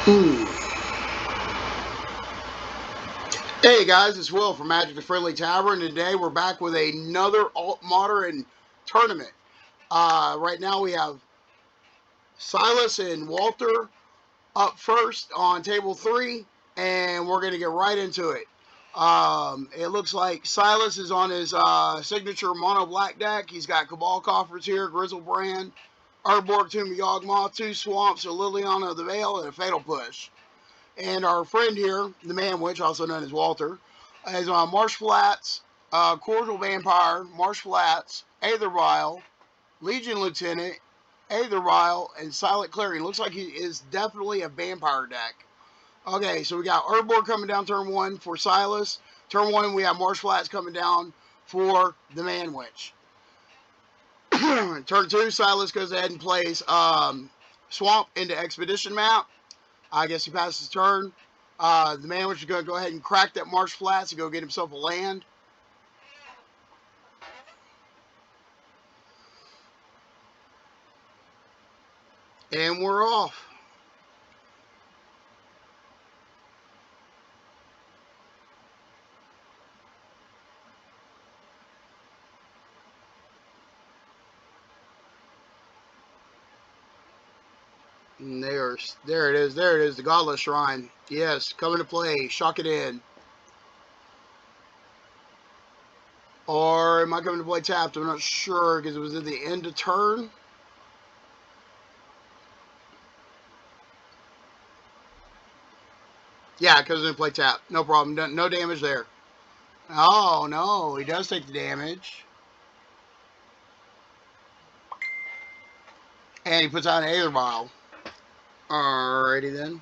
Hmm. Hey guys, it's Will from Magic the Friendly Tavern. Today we're back with another alt modern tournament. Right now we have Silas and Walter up first on table 3, and we're going to get right into it. It looks like Silas is on his signature mono black deck. He's got Cabal Coffers here, Grizzlebrand, Urborg, Tomb of Yawgmoth, 2 Swamps, a Liliana of the Veil, and a Fatal Push. And our friend here, the Man Witch, also known as Walter, is on Marsh Flats, Cordial Vampire, Marsh Flats, Aether Vial, Legion Lieutenant, Aether Vial, and Silent Clearing. Looks like he is definitely a vampire deck. Okay, so we got Urborg coming down turn 1 for Silas. Turn 1, we have Marsh Flats coming down for the Man Witch. Turn 2, Silas goes ahead and plays Swamp into Expedition Map. I guess he passes his turn. The Man Witch is going to go ahead and crack that Marsh Flats and go get himself a land. And we're off. And there it is. There it is. The Godless Shrine. Yes, coming to play. Shock it in. Or am I coming to play tapped? I'm not sure because it was at the end of turn. Yeah, because I didn't play tap. No problem. No damage there. Oh, no. He does take the damage. And he puts out an Aether Vial. Alrighty then.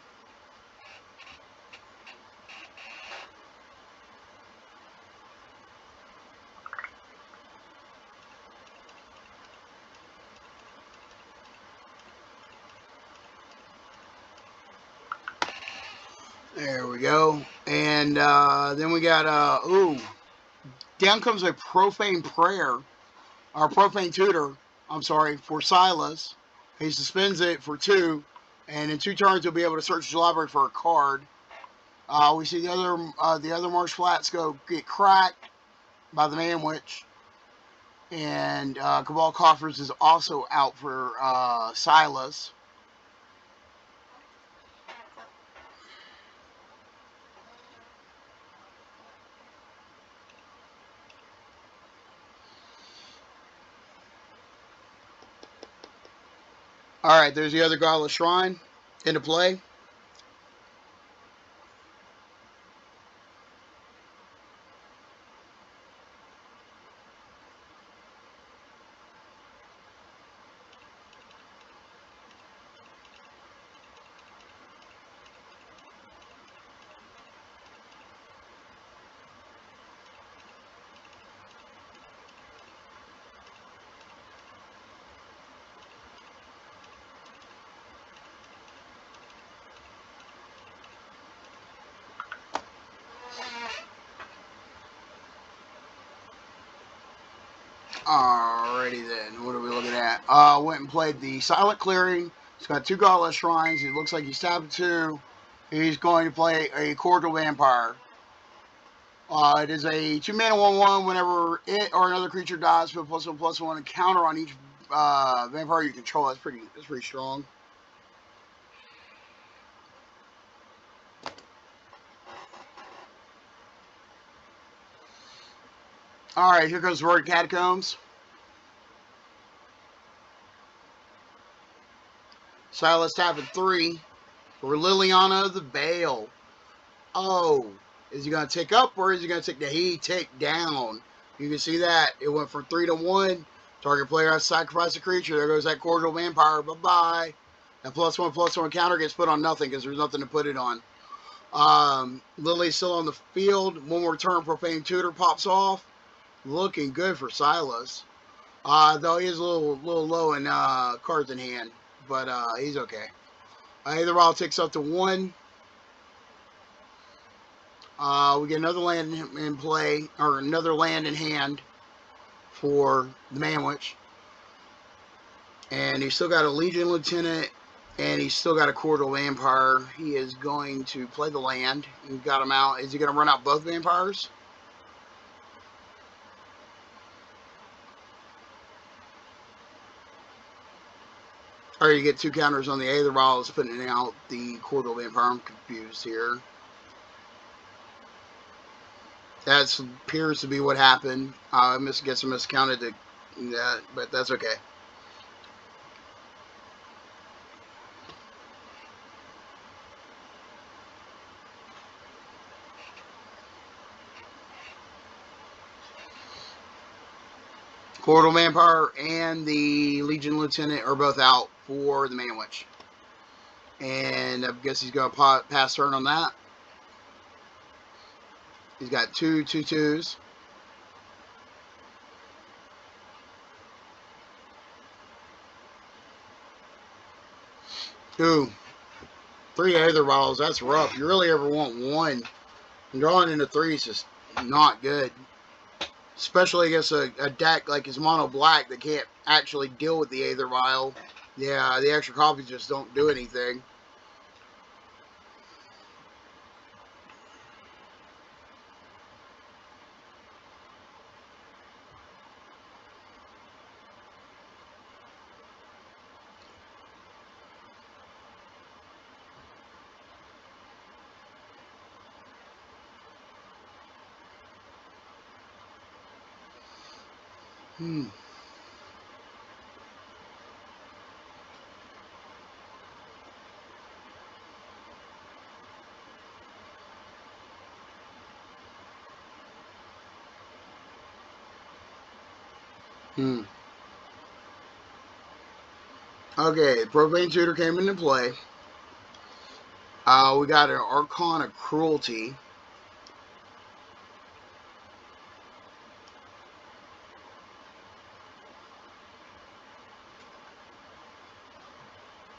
There we go. And then we got, down comes a Profane Prayer, or Profane Tutor, I'm sorry, for Silas. He suspends it for 2, and in 2 turns he'll be able to search his library for a card. We see the other Marsh Flats go get cracked by the Man Witch, and Cabal Coffers is also out for Silas. All right, there's the other Godless Shrine into play. Alrighty then, what are we looking at? Went and played the Silent Clearing. He's got 2 Godless Shrines. It looks like he's tapped 2. He's going to play a Cordial Vampire. It is a 2-mana 1/1. Whenever it or another creature dies, put +1/+1 and counter on each vampire you control. That's pretty strong. Alright, here comes Verdant Catacombs. Silas tapping 3 for Liliana of the Veil. Oh, is he going to tick up or is he going to tick down? You can see that. It went from 3 to 1. Target player has to sacrifice a creature. There goes that Cordial Vampire. Bye-bye. That +1/+1 counter gets put on nothing because there's nothing to put it on. Lily's still on the field. One more turn, Profane Tutor pops off. Looking good for Silas. Though he is a little low in cards in hand. But he's okay. Either Vial ticks up to 1. We get another land in play, or another land in hand for the Man Witch. And he's still got a Legion Lieutenant And he's still got a Cordial Vampire. He is going to play the land. He got him out. Is he going to run out both vampires? Or you get 2 counters on the Aether Vial, putting out the Cordial Vampire. I'm confused here. That appears to be what happened. I guess I miscounted that, but that's okay. Cordial Vampire and the Legion Lieutenant are both out for the Mana Witch. And I guess he's going to pass turn on that. He's got 2 2/2s. Ooh, 3 Aether Vials. That's rough. You really ever want 1. Drawing into 3 is just not good. Especially against a deck like his Mono Black that can't actually deal with the Aether Vial. Yeah, the extra copies just don't do anything. Hmm. Hmm. Okay, Profane Tutor came into play. We got an Archon of Cruelty.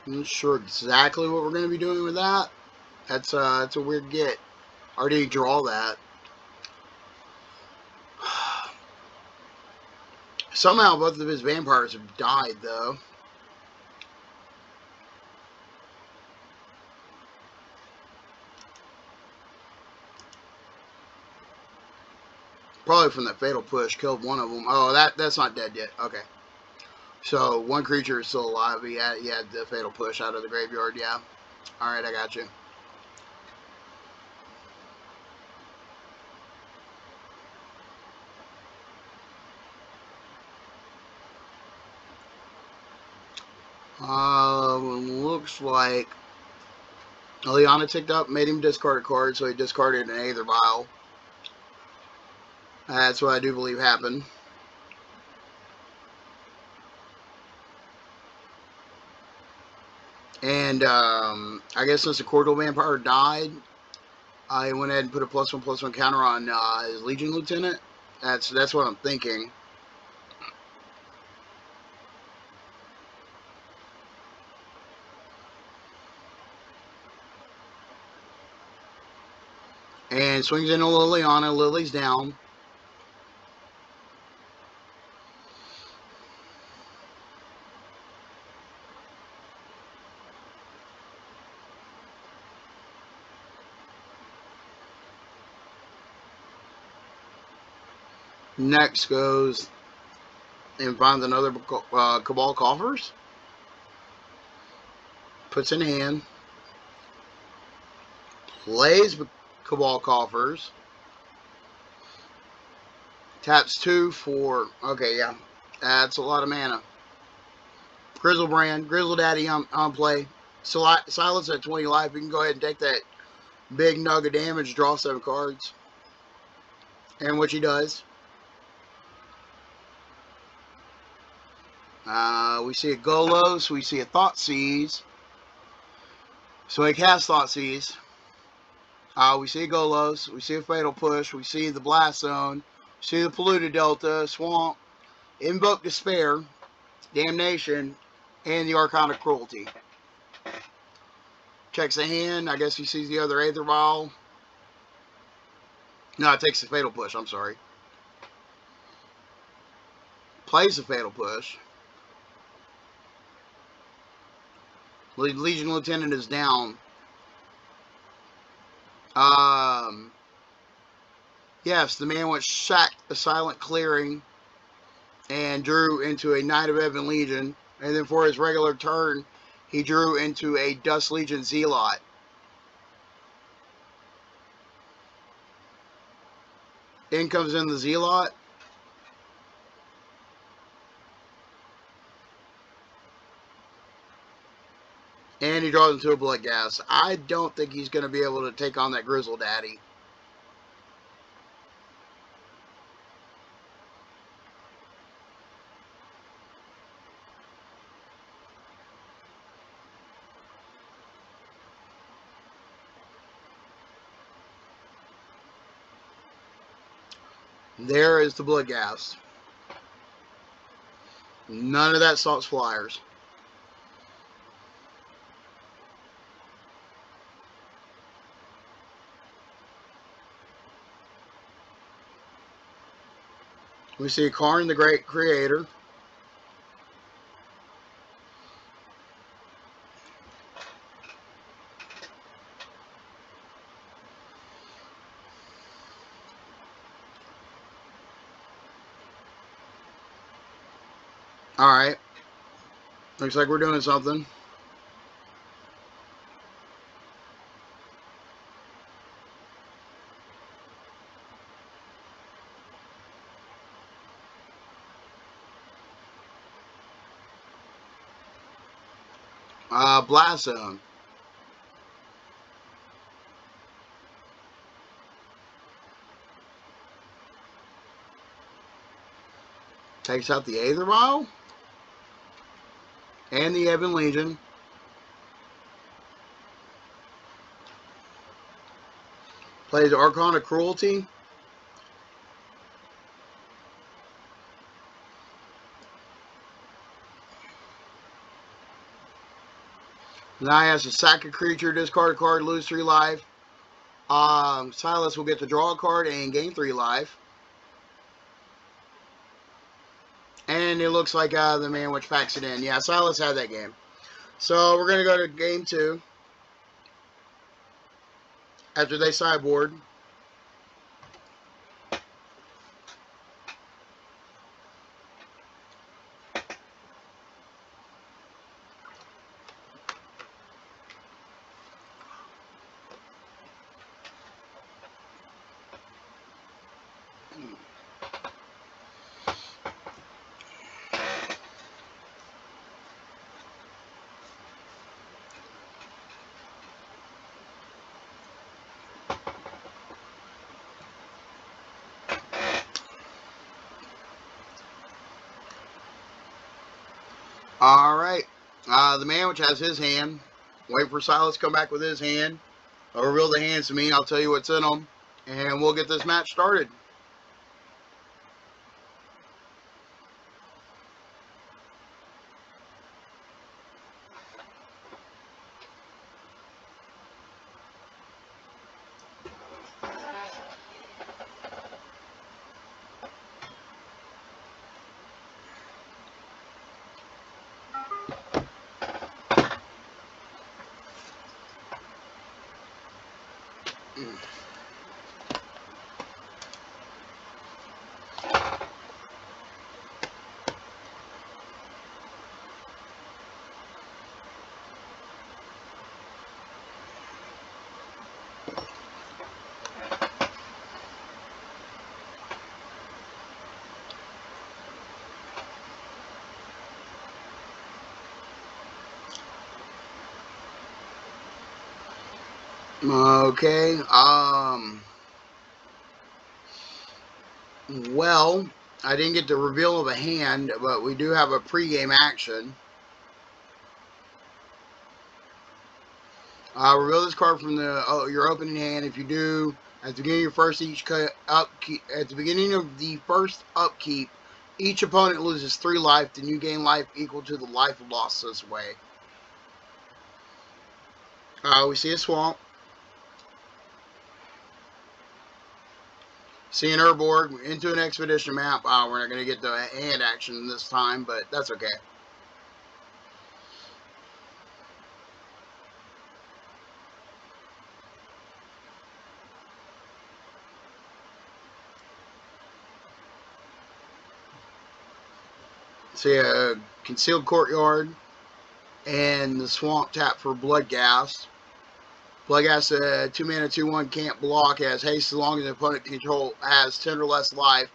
I'm not sure exactly what we're going to be doing with that. That's a weird get. Already draw that. Somehow both of his vampires have died, though. Probably from that Fatal Push, killed one of them. Oh, that's not dead yet. Okay. So, one creature is still alive. He had the Fatal Push out of the graveyard, yeah. Alright, I got you. Looks like Liana ticked up, made him discard a card, so he discarded an Aether Vial. That's what I do believe happened. And I guess since the Cordial Vampire died, I went ahead and put a +1/+1 counter on his Legion Lieutenant. That's what I'm thinking. And swings into Liliana. Lily's down. Next goes and finds another Cabal Coffers. Puts in hand. Plays Cabal Coffers. Taps 2 for... Okay, yeah. That's a lot of mana. Grizzlebrand. Grizzle Daddy on play. Silence at 20 life. You can go ahead and take that big nug of damage. Draw 7 cards. And which he does. We see a Golos. We see a Thoughtseize. So he casts Thoughtseize. We see a Golos. We see a Fatal Push. We see the Blast Zone. We see the Polluted Delta, Swamp, Invoke Despair, Damnation, and the Archon of Cruelty. Checks the hand. I guess he sees the other Aether Vial. No, it takes the Fatal Push. I'm sorry. Plays the Fatal Push. Legion Lieutenant is down. Yes, the man went sacked a silent clearing and drew into a Knight of Ebon Legion. And then for his regular turn, he drew into a Dust Legion Zealot. In comes in the Zealot. And he draws into a Bloodghast. I don't think he's going to be able to take on that Grizzle Daddy. There is the Bloodghast. None of that Salt's Flyers. We see Karn the Great Creator. Alright. Looks like we're doing something. Blast Zone. Takes out the Aether Vial. And the Ebon Legion. Plays Archon of Cruelty. Now he has to sack a creature, discard a card, lose 3 life. Silas will get to draw a card and gain 3 life. And it looks like the man which packs it in. Yeah, Silas had that game. So we're going to go to game 2. After they sideboard. Alright. The man which has his hand. Wait for Silas to come back with his hand. I'll reveal the hands to me. I'll tell you what's in them. And we'll get this match started. Okay. Well, I didn't get the reveal of a hand, but we do have a pregame action. Reveal this card from your opening hand. If you do, at the beginning of the first upkeep, each opponent loses 3 life. Then you gain life equal to the life lost this way. We see a swamp. See an Urborg into an expedition map. We're not going to get the hand action this time, but that's okay. See a Concealed Courtyard and the Swamp tap for Bloodghast. Bloodghast, 2 mana, 2/1, can't block, has haste as long as the opponent control has 10 or less life.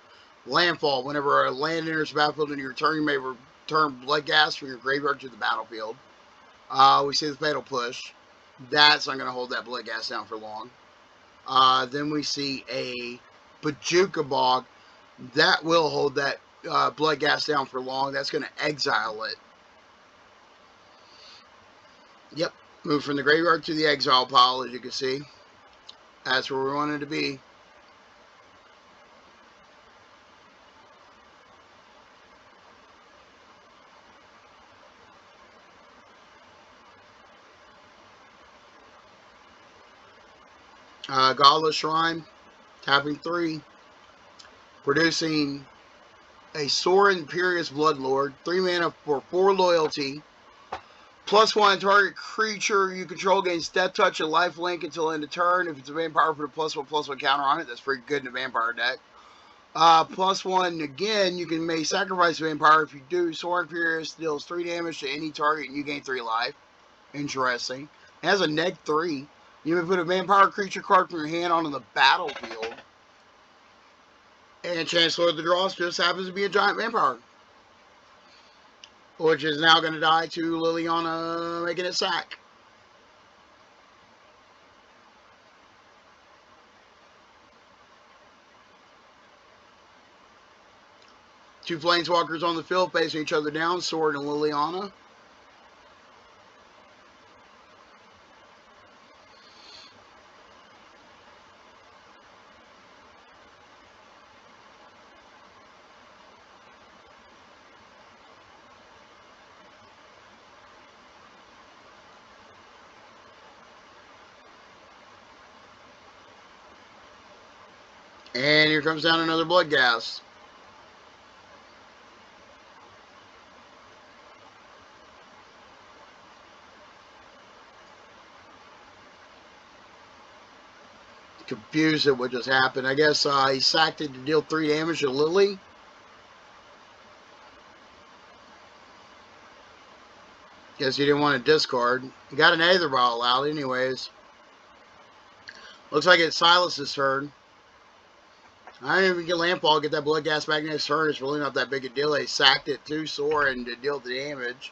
Landfall, whenever a land enters the battlefield in your turn, you may return Bloodghast from your graveyard to the battlefield. We see the Fatal Push. That's not going to hold that Bloodghast down for long. Then we see a Bojuka Bog. That will hold that Bloodghast down for long. That's going to exile it. Yep. Move from the graveyard to the exile pile, as you can see. That's where we wanted to be. Godless Shrine, tapping 3. Producing a Sorin Imperious Bloodlord, 3 mana for 4 loyalty. +1, target creature you control gains Death Touch and Lifelink until end of turn. If it's a vampire, put a +1/+1 counter on it. That's pretty good in a vampire deck. +1, again, you may sacrifice a vampire. If you do, Sorin Furious deals 3 damage to any target and you gain 3 life. Interesting. It has a -3. You may put a vampire creature card from your hand onto the battlefield. And Chancellor of the Dross just happens to be a giant vampire, which is now going to die to Liliana making it sack. Two Planeswalkers on the field facing each other down, Sword and Liliana. And here comes down another Bloodghast. Confused at what just happened. I guess he sacked it to deal 3 damage to Lily. Guess he didn't want to discard. He got an Aether Ball out anyways. Looks like it's Silas's turn. I didn't even get Landfall, get that Bloodghast back next turn. It's really not that big a deal. They sacked it to Sorin to deal the damage.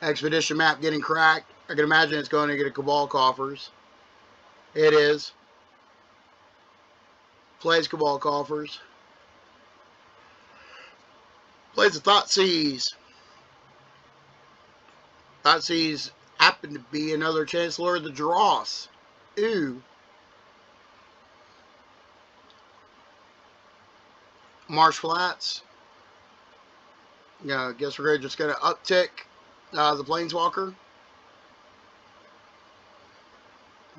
Expedition map getting cracked. I can imagine it's going to get a Cabal Coffers. It is. Plays Cabal Coffers. Plays a Thoughtseize. Thoughtseize happened to be another Chancellor of the Dross. Ooh. Marsh Flats. Yeah, I guess we're just going to uptick the Planeswalker.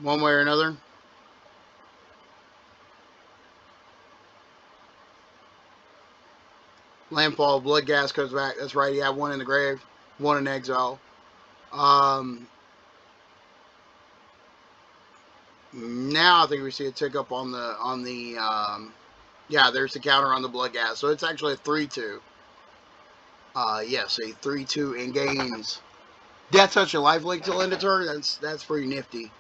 One way or another. Landfall, Bloodghast comes back. That's right, he had 1 in the grave, 1 in exile. Now I think we see a tick up on the yeah, there's the counter on the Bloodghast. So it's actually a 3/2. Yes, a 3/2 and gains Death Touch and Lifelink till end of turn. That's pretty nifty.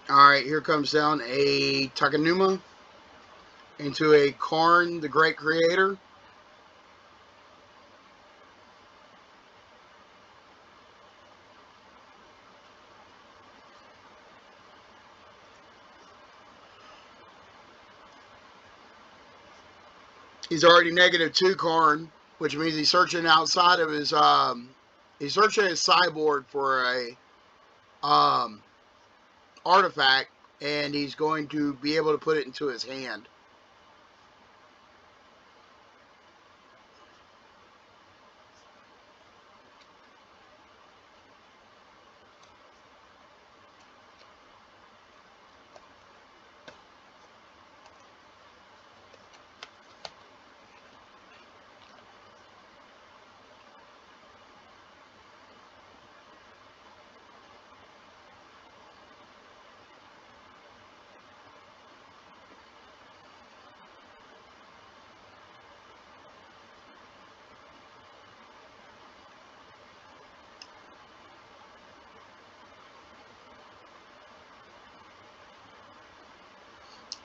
Alright, here comes down a Takenuma into a Karn, the Great Creator. He's already -2 Karn, which means he's searching outside of his he's searching his sideboard for a artifact, and he's going to be able to put it into his hand.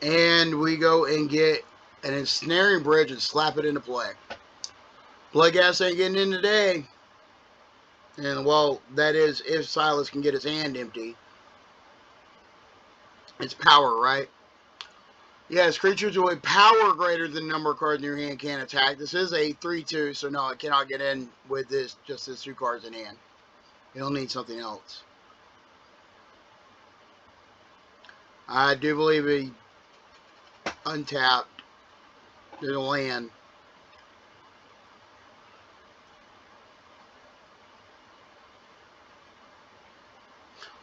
And we go and get an ensnaring bridge and slap it into play. Bloodghast ain't getting in today. And, well, that is if Silas can get his hand empty. It's power, right? Yes, creatures with power greater than the number of cards in your hand can attack. This is a 3/2, so no, it cannot get in with this, just this 2 cards in hand. It'll need something else. I do believe he untapped. There's a land.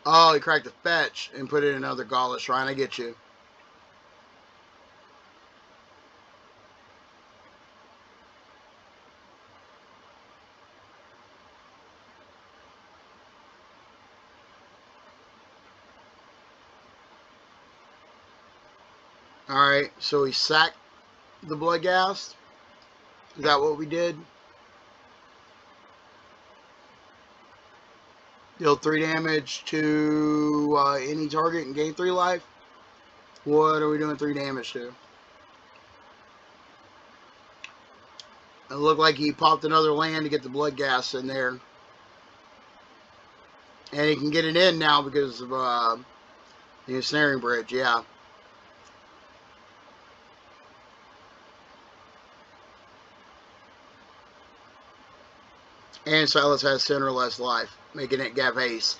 Oh, he cracked the fetch and put it in another Gauntlet Shrine. I get you. Alright, so he sacked the Bloodghast. Is that what we did? Deal 3 damage to any target and gain 3 life. What are we doing 3 damage to? It looked like he popped another land to get the Bloodghast in there. And he can get it in now because of the ensnaring bridge, yeah. And Silas has 10 or less life, making it gap haste.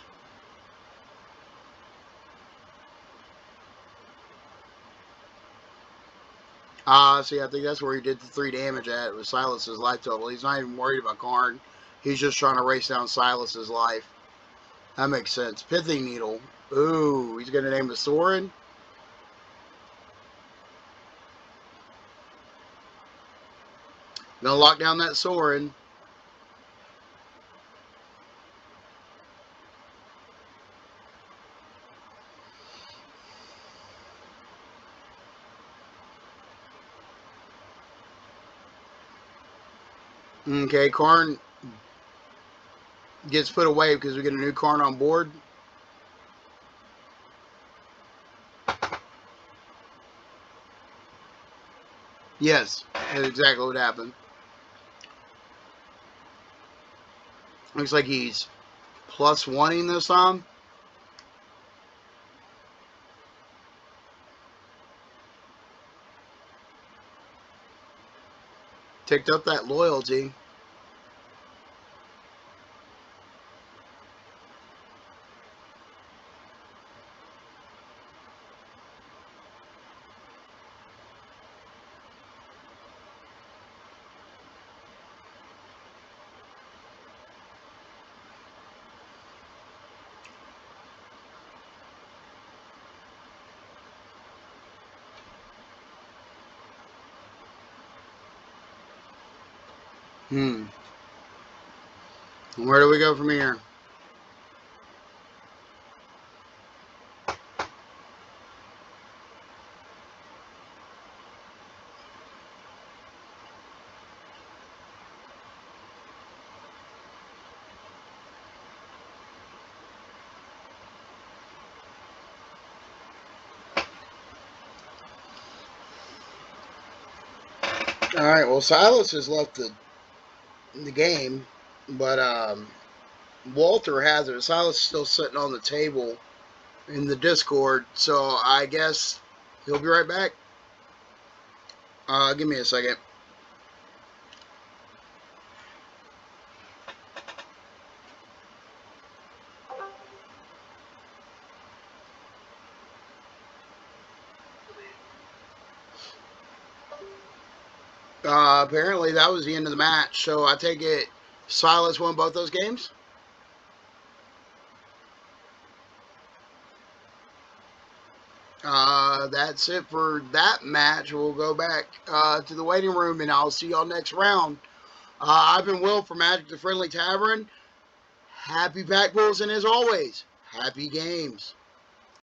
See, I think that's where he did the 3 damage at, with Silas's life total. He's not even worried about Karn. He's just trying to race down Silas's life. That makes sense. Pithing Needle. Ooh, he's going to name the Sorin. Gonna lock down that Sorin. Okay, Karn gets put away because we get a new Karn on board. Yes, that's exactly what happened. Looks like he's +1ing this time. Ticked up that loyalty. Where do we go from here? All right. Well, Silas has left the game, but Walter has it. Silas is still sitting on the table in the Discord, so I guess he'll be right back. Give me a second. Apparently that was the end of the match, so I take it Silas won both those games? That's it for that match. We'll go back to the waiting room, and I'll see y'all next round. I've been Will from Magic the Friendly Tavern. Happy Pack Bulls, and as always, happy games.